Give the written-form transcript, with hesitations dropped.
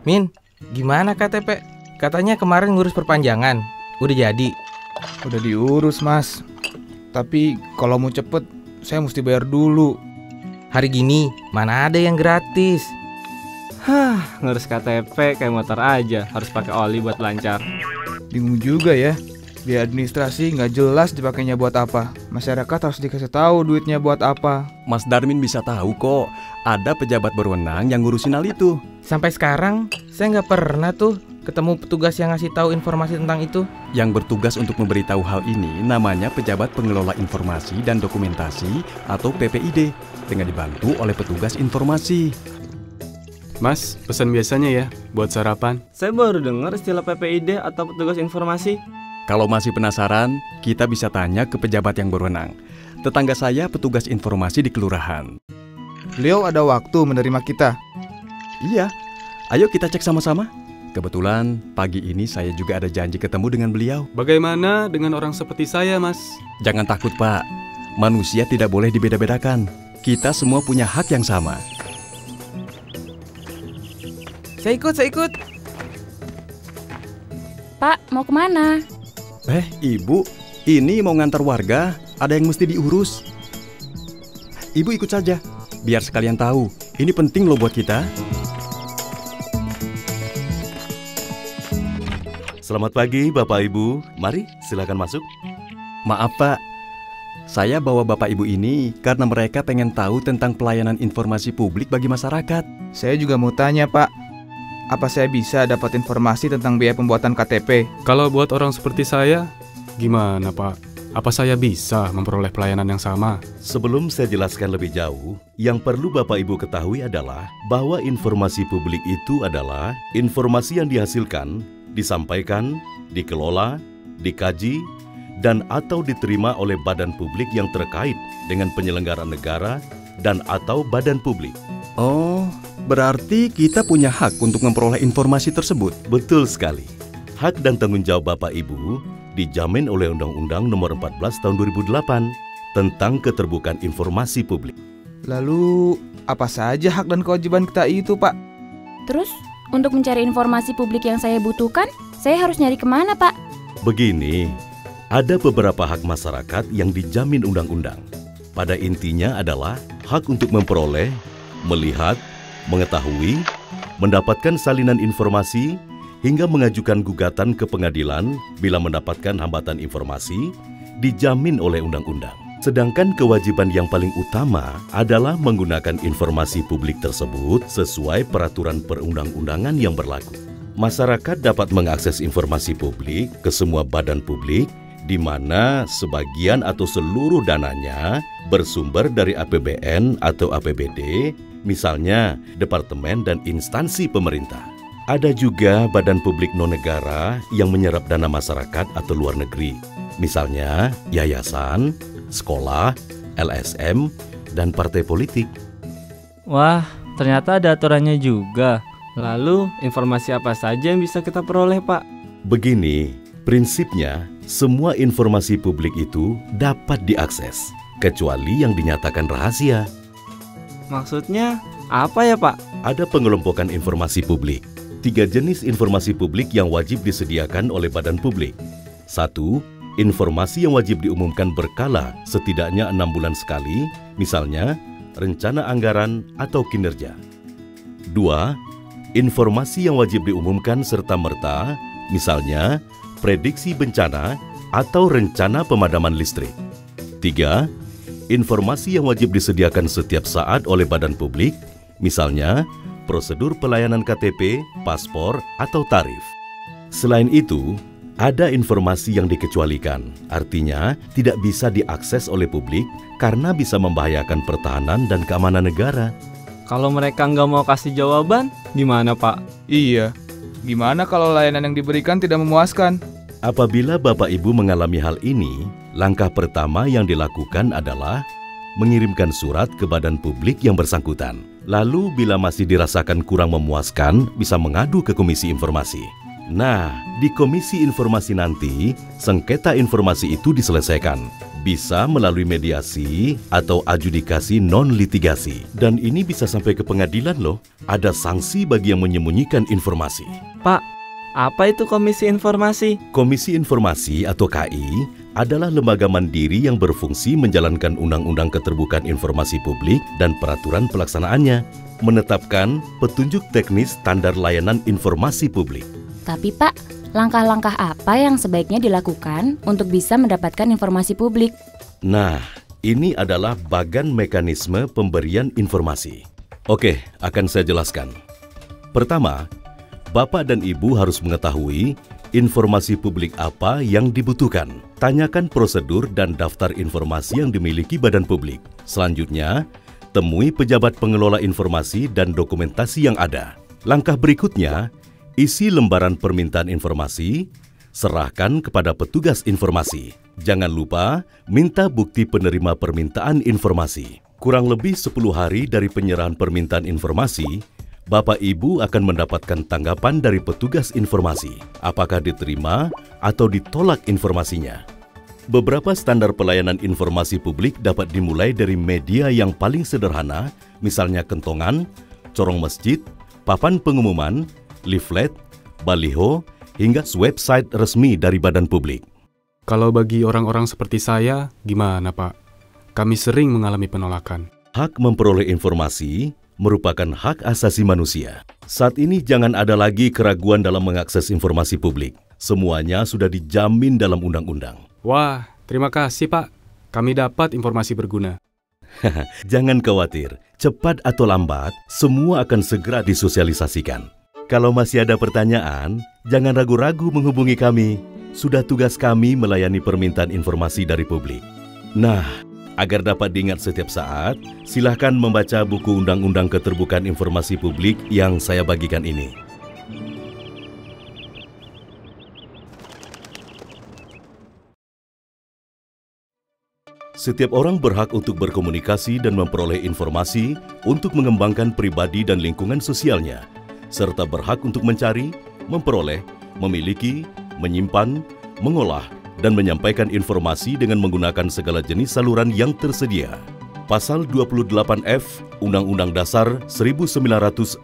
Min, gimana KTP? Katanya kemarin ngurus perpanjangan. Udah jadi? Udah diurus, Mas. Tapi kalau mau cepet, saya mesti bayar dulu. Hari gini, mana ada yang gratis? Ngurus KTP kayak motor aja, harus pakai oli buat lancar. Bingung juga ya. Biaya administrasi nggak jelas dipakainya buat apa. Masyarakat harus dikasih tahu duitnya buat apa. Mas Darmin bisa tahu kok, ada pejabat berwenang yang ngurusin hal itu. Sampai sekarang, saya nggak pernah tuh ketemu petugas yang ngasih tahu informasi tentang itu. Yang bertugas untuk memberitahu hal ini namanya Pejabat Pengelola Informasi dan Dokumentasi atau PPID, dengan dibantu oleh petugas informasi. Mas, pesan biasanya ya, buat sarapan. Saya baru dengar istilah PPID atau petugas informasi. Kalau masih penasaran, kita bisa tanya ke pejabat yang berwenang. Tetangga saya petugas informasi di kelurahan. Beliau ada waktu menerima kita. Iya, ayo kita cek sama-sama. Kebetulan pagi ini saya juga ada janji ketemu dengan beliau. Bagaimana dengan orang seperti saya, Mas? Jangan takut, Pak. Manusia tidak boleh dibeda-bedakan. Kita semua punya hak yang sama. Saya ikut. Pak, mau kemana? Ibu, ini mau ngantar warga, ada yang mesti diurus. Ibu ikut saja, biar sekalian tahu. Ini penting loh buat kita. Selamat pagi Bapak Ibu, mari silakan masuk. Maaf Pak, saya bawa Bapak Ibu ini karena mereka pengen tahu tentang pelayanan informasi publik bagi masyarakat. Saya juga mau tanya, Pak. Apa saya bisa dapat informasi tentang biaya pembuatan KTP? Kalau buat orang seperti saya, gimana Pak? Apa saya bisa memperoleh pelayanan yang sama? Sebelum saya jelaskan lebih jauh, yang perlu Bapak Ibu ketahui adalah bahwa informasi publik itu adalah informasi yang dihasilkan, disampaikan, dikelola, dikaji, dan atau diterima oleh badan publik yang terkait dengan penyelenggaraan negara dan atau badan publik. Oh, berarti kita punya hak untuk memperoleh informasi tersebut? Betul sekali. Hak dan tanggung jawab Bapak Ibu dijamin oleh Undang-Undang Nomor 14 Tahun 2008 tentang keterbukaan informasi publik. Lalu, apa saja hak dan kewajiban kita itu, Pak? Terus, untuk mencari informasi publik yang saya butuhkan, saya harus nyari kemana, Pak? Begini, ada beberapa hak masyarakat yang dijamin undang-undang. Pada intinya adalah hak untuk memperoleh, melihat, mengetahui, mendapatkan salinan informasi, hingga mengajukan gugatan ke pengadilan bila mendapatkan hambatan informasi, dijamin oleh undang-undang. Sedangkan kewajiban yang paling utama adalah menggunakan informasi publik tersebut sesuai peraturan perundang-undangan yang berlaku. Masyarakat dapat mengakses informasi publik ke semua badan publik, di mana sebagian atau seluruh dananya bersumber dari APBN atau APBD, misalnya departemen dan instansi pemerintah. Ada juga badan publik non-negara yang menyerap dana masyarakat atau luar negeri, misalnya yayasan, sekolah, LSM, dan partai politik. Wah, ternyata ada aturannya juga. Lalu, informasi apa saja yang bisa kita peroleh, Pak? Begini, prinsipnya semua informasi publik itu dapat diakses, kecuali yang dinyatakan rahasia. Maksudnya apa ya, Pak? Ada pengelompokan informasi publik. 3 jenis informasi publik yang wajib disediakan oleh badan publik. 1. Informasi yang wajib diumumkan berkala setidaknya 6 bulan sekali, misalnya rencana anggaran atau kinerja. 2. Informasi yang wajib diumumkan serta-merta, misalnya prediksi bencana atau rencana pemadaman listrik. 3. Informasi yang wajib disediakan setiap saat oleh badan publik, misalnya prosedur pelayanan KTP, paspor, atau tarif. Selain itu, ada informasi yang dikecualikan, artinya tidak bisa diakses oleh publik karena bisa membahayakan pertahanan dan keamanan negara. Kalau mereka nggak mau kasih jawaban, gimana, Pak? Iya, gimana kalau layanan yang diberikan tidak memuaskan? Apabila Bapak Ibu mengalami hal ini, langkah pertama yang dilakukan adalah mengirimkan surat ke badan publik yang bersangkutan. Lalu bila masih dirasakan kurang memuaskan, bisa mengadu ke Komisi Informasi. Nah, di Komisi Informasi nanti, sengketa informasi itu diselesaikan. Bisa melalui mediasi atau adjudikasi non-litigasi. Dan ini bisa sampai ke pengadilan loh. Ada sanksi bagi yang menyembunyikan informasi. Pak, apa itu Komisi Informasi? Komisi Informasi atau KI adalah lembaga mandiri yang berfungsi menjalankan Undang-Undang Keterbukaan Informasi Publik dan peraturan pelaksanaannya, menetapkan petunjuk teknis standar layanan informasi publik. Tapi Pak, langkah-langkah apa yang sebaiknya dilakukan untuk bisa mendapatkan informasi publik? Nah, ini adalah bagan mekanisme pemberian informasi. Oke, akan saya jelaskan. Pertama, Bapak dan Ibu harus mengetahui informasi publik apa yang dibutuhkan. Tanyakan prosedur dan daftar informasi yang dimiliki badan publik. Selanjutnya, temui pejabat pengelola informasi dan dokumentasi yang ada. Langkah berikutnya, isi lembaran permintaan informasi, serahkan kepada petugas informasi. Jangan lupa minta bukti penerima permintaan informasi. Kurang lebih 10 hari dari penyerahan permintaan informasi, Bapak Ibu akan mendapatkan tanggapan dari petugas informasi, apakah diterima atau ditolak informasinya. Beberapa standar pelayanan informasi publik dapat dimulai dari media yang paling sederhana, misalnya kentongan, corong masjid, papan pengumuman, leaflet, baliho, hingga website resmi dari badan publik. Kalau bagi orang-orang seperti saya, gimana Pak? Kami sering mengalami penolakan. Hak memperoleh informasi merupakan hak asasi manusia. Saat ini jangan ada lagi keraguan dalam mengakses informasi publik. Semuanya sudah dijamin dalam undang-undang. Wah, terima kasih Pak. Kami dapat informasi berguna. Jangan khawatir, cepat atau lambat, semua akan segera disosialisasikan. Kalau masih ada pertanyaan, jangan ragu-ragu menghubungi kami. Sudah tugas kami melayani permintaan informasi dari publik. Nah, agar dapat diingat setiap saat, silahkan membaca buku Undang-Undang Keterbukaan Informasi Publik yang saya bagikan ini. Setiap orang berhak untuk berkomunikasi dan memperoleh informasi untuk mengembangkan pribadi dan lingkungan sosialnya, serta berhak untuk mencari, memperoleh, memiliki, menyimpan, mengolah, dan menyampaikan informasi dengan menggunakan segala jenis saluran yang tersedia. Pasal 28F Undang-Undang Dasar 1945